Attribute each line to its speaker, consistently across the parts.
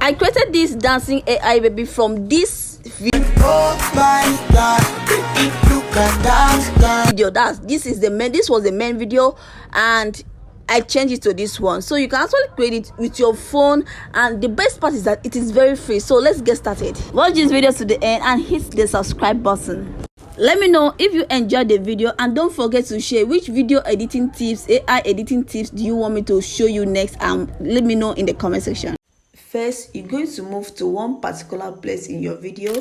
Speaker 1: I created this dancing AI baby from this video. This was the main video, and I changed it to this one. So you can actually create it with your phone, and the best part is that it is very free. So let's get started. Watch this video to the end and hit the subscribe button. Let me know if you enjoyed the video, and don't forget to share which video editing tips, AI editing tips do you want me to show you next, and let me know in the comment section. First, you're going to move to one particular place in your video,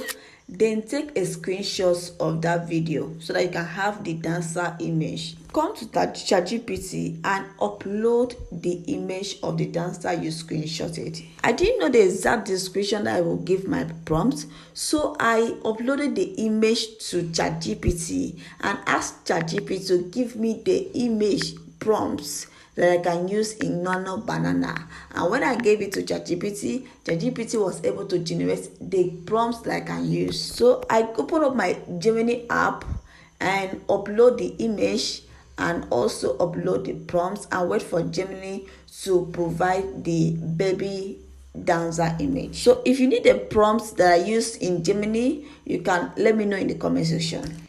Speaker 1: then take a screenshot of that video so that you can have the dancer image. Come to ChatGPT and upload the image of the dancer you screenshotted. I didn't know the exact description that I will give my prompt, so I uploaded the image to ChatGPT and asked ChatGPT to give me the image prompts that I can use in Nano Banana. And when I gave it to ChatGPT, ChatGPT was able to generate the prompts that I can use. So I open up my Gemini app and upload the image and also upload the prompts and wait for Gemini to provide the baby dancer image. So if you need the prompts that I used in Gemini, you can let me know in the comment section.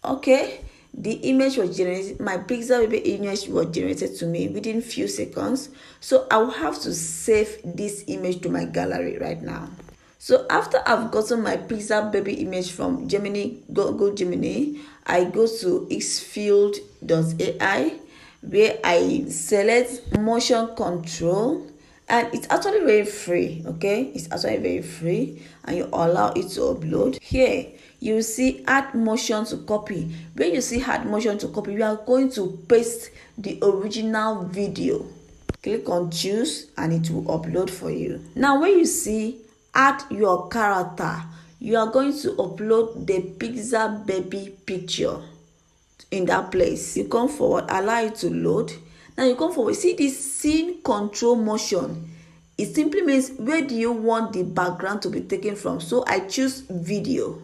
Speaker 1: Okay. The image was generated, my Pixar baby image was generated to me within few seconds. So I will have to save this image to my gallery right now. So after I've gotten my Pixar baby image from Gemini, Google Gemini, I go to xfield.ai where I select motion control, and it's actually very free. Okay, it's actually very free, and you allow it to upload. Here you see add motion to copy. When you see add motion to copy, you are going to paste the original video. Click on choose and it will upload for you. Now when you see add your character, you are going to upload the Pixar baby picture in that place. You come forward, allow it to load. Now you come forward, see this scene control motion. It simply means where do you want the background to be taken from. So I choose video.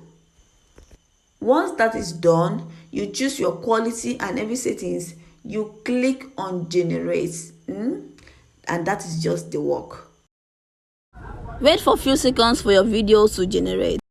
Speaker 1: Once that is done, you choose your quality and every settings. You click on generate, and that is just the work. Wait for a few seconds for your video to generate.